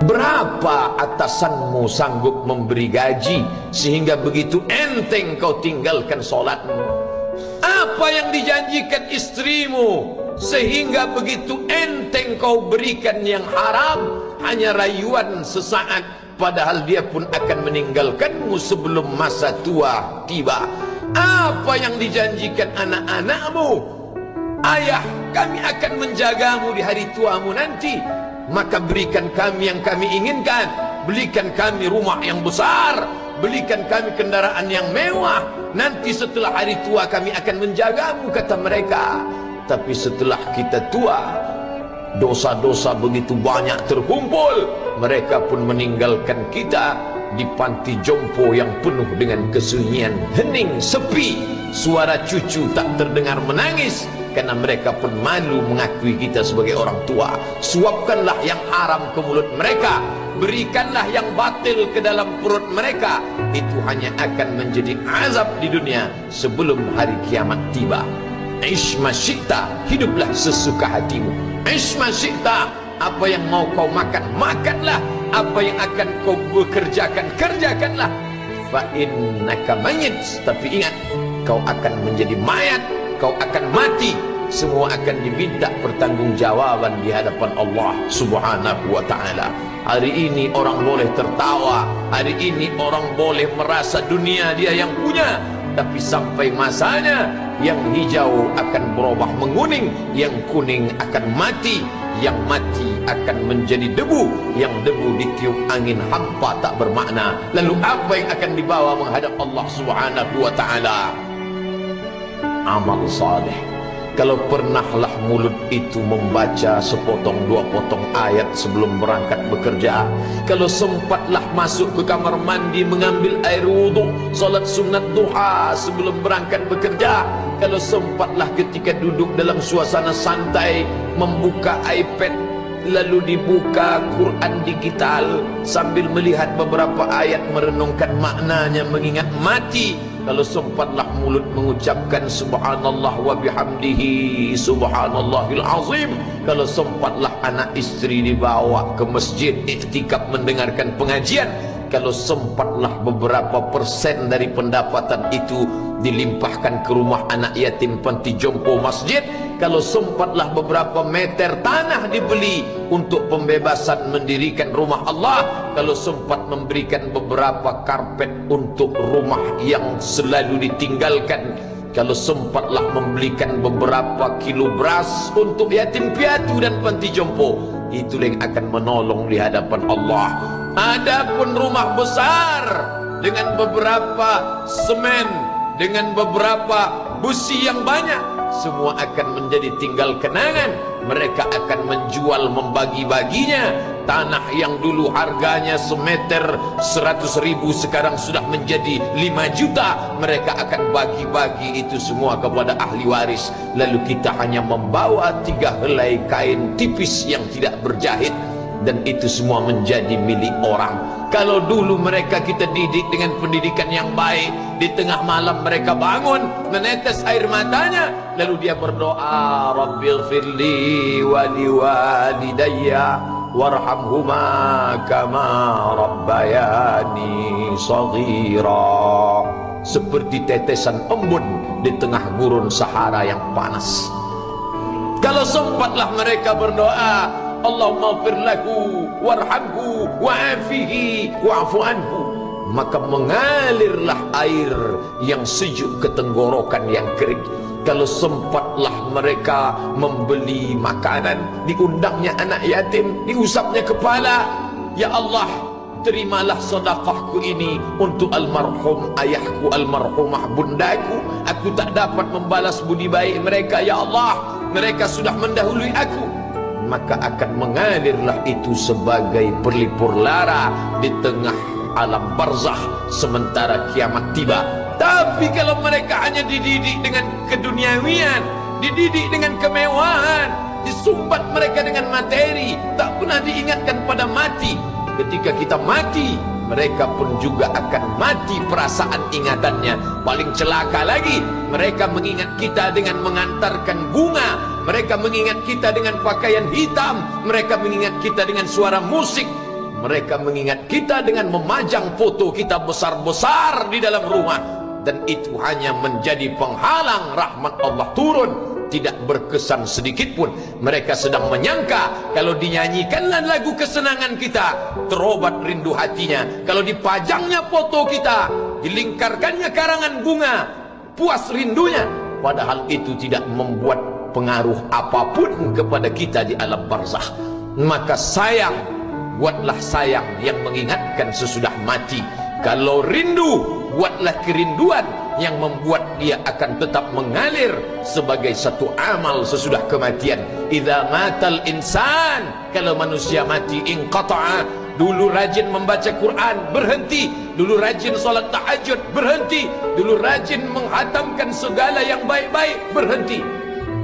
Berapa atasanmu sanggup memberi gaji sehingga begitu enteng kau tinggalkan solatmu? Apa yang dijanjikan istrimu sehingga begitu enteng kau berikan yang haram? Hanya rayuan sesaat, padahal dia pun akan meninggalkanmu sebelum masa tua tiba. Apa yang dijanjikan anak-anakmu? Ayah, kami akan menjagamu di hari tuamu nanti, maka berikan kami yang kami inginkan. Belikan kami rumah yang besar, belikan kami kendaraan yang mewah. Nanti setelah hari tua kami akan menjagamu, kata mereka. Tapi setelah kita tua, dosa-dosa begitu banyak terkumpul, mereka pun meninggalkan kita di panti jompo yang penuh dengan kesunyian, hening, sepi. Suara cucu tak terdengar menangis, karena mereka pun malu mengakui kita sebagai orang tua. Suapkanlah yang haram ke mulut mereka, berikanlah yang batil ke dalam perut mereka. Itu hanya akan menjadi azab di dunia sebelum hari kiamat tiba. Ish masyikta, hiduplah sesuka hatimu. Ish masyikta, apa yang mau kau makan, makanlah. Apa yang akan kau bekerjakan, kerjakanlah. Fa innaka mayyit, tapi ingat, kau akan menjadi mayat, kau akan mati. Semua akan diminta pertanggungjawaban di hadapan Allah Subhanahu wa ta'ala. Hari ini orang boleh tertawa, hari ini orang boleh merasa dunia dia yang punya, tapi sampai masanya yang hijau akan berubah menguning, yang kuning akan mati, yang mati akan menjadi debu, yang debu ditiup angin hampa tak bermakna. Lalu apa yang akan dibawa menghadap Allah Subhanahu wa ta'ala? Amal saleh. Kalau pernahlah mulut itu membaca sepotong dua potong ayat sebelum berangkat bekerja, kalau sempatlah masuk ke kamar mandi mengambil air wudhu, salat sunat duha sebelum berangkat bekerja, kalau sempatlah ketika duduk dalam suasana santai membuka iPad lalu dibuka Quran digital sambil melihat beberapa ayat merenungkan maknanya mengingat mati, kalau sempatlah mulut mengucapkan subhanallah wa bihamdihi subhanallahil azim, kalau sempatlah anak istri dibawa ke masjid iktikaf mendengarkan pengajian, kalau sempatlah beberapa persen dari pendapatan itu dilimpahkan ke rumah anak yatim panti jompo masjid, kalau sempatlah beberapa meter tanah dibeli untuk pembebasan mendirikan rumah Allah, kalau sempat memberikan beberapa karpet untuk rumah yang selalu ditinggalkan, kalau sempatlah membelikan beberapa kilo beras untuk yatim piatu dan panti jompo, itulah yang akan menolong di hadapan Allah. Adapun rumah besar dengan beberapa semen, dengan beberapa busi yang banyak, semua akan menjadi tinggal kenangan. Mereka akan menjual, membagi-baginya. Tanah yang dulu harganya semeter 100.000 sekarang sudah menjadi 5 juta. Mereka akan bagi-bagi itu semua kepada ahli waris. Lalu kita hanya membawa 3 helai kain tipis yang tidak berjahit, dan itu semua menjadi milik orang. Kalau dulu mereka kita didik dengan pendidikan yang baik, di tengah malam mereka bangun menetes air matanya, lalu dia berdoa, Rabbighfirli wa liwalidayya warhamhuma kama rabbayani shaghira, seperti tetesan embun di tengah gurun Sahara yang panas. Kalau sempatlah mereka berdoa, Allahumma ighfir lahu warhamhu wa'afihi wa'fu anhu, maka mengalirlah air yang sejuk ke tenggorokan yang kering. Kalau sempatlah mereka membeli makanan, diundangnya anak yatim, diusapnya kepala, ya Allah, terimalah sedekahku ini untuk almarhum ayahku, almarhumah bundaku. Aku tak dapat membalas budi baik mereka, ya Allah, mereka sudah mendahului aku. Maka akan mengalirlah itu sebagai berlipur lara di tengah alam barzah sementara kiamat tiba. Tapi kalau mereka hanya dididik dengan keduniawian, dididik dengan kemewahan, disumbat mereka dengan materi, tak pernah diingatkan pada mati. Ketika kita mati, mereka pun juga akan mati perasaan ingatannya. Paling celaka lagi, mereka mengingat kita dengan mengantarkan bunga, mereka mengingat kita dengan pakaian hitam, mereka mengingat kita dengan suara musik. Mereka mengingat kita dengan memajang foto kita besar-besar di dalam rumah, dan itu hanya menjadi penghalang rahmat Allah turun. Tidak berkesan sedikit pun. Mereka sedang menyangka kalau dinyanyikanlah lagu kesenangan kita, terobat rindu hatinya. Kalau dipajangnya foto kita, dilingkarkannya karangan bunga, puas rindunya. Padahal itu tidak membuat pengaruh apapun kepada kita di alam barzakh. Maka sayang, buatlah sayang yang mengingatkan sesudah mati. Kalau rindu, buatlah kerinduan yang membuat dia akan tetap mengalir sebagai satu amal sesudah kematian. Idza matal insan, kalau manusia mati, inqata'a. Dulu rajin membaca Quran, berhenti. Dulu rajin salat tahajud, berhenti. Dulu rajin menghatamkan segala yang baik-baik, berhenti.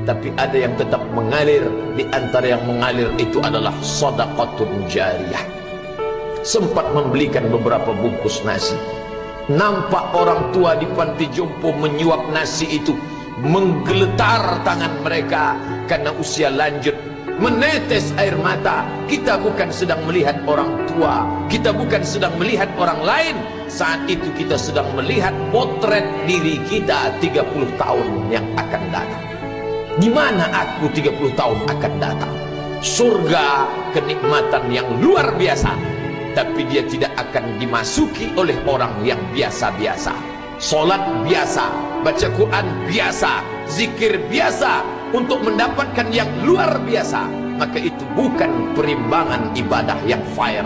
Tapi ada yang tetap mengalir. Di antara yang mengalir itu adalah sedekatun jariyah. Sempat membelikan beberapa bungkus nasi. Nampak orang tua di panti jompo menyuap nasi itu, menggeletar tangan mereka karena usia lanjut, menetes air mata. Kita bukan sedang melihat orang tua, kita bukan sedang melihat orang lain. Saat itu kita sedang melihat potret diri kita 30 tahun yang akan datang. Di mana aku 30 tahun akan datang? Surga, kenikmatan yang luar biasa, tapi dia tidak akan dimasuki oleh orang yang biasa-biasa. Solat biasa, baca Quran biasa, zikir biasa, untuk mendapatkan yang luar biasa, maka itu bukan perimbangan ibadah yang fair.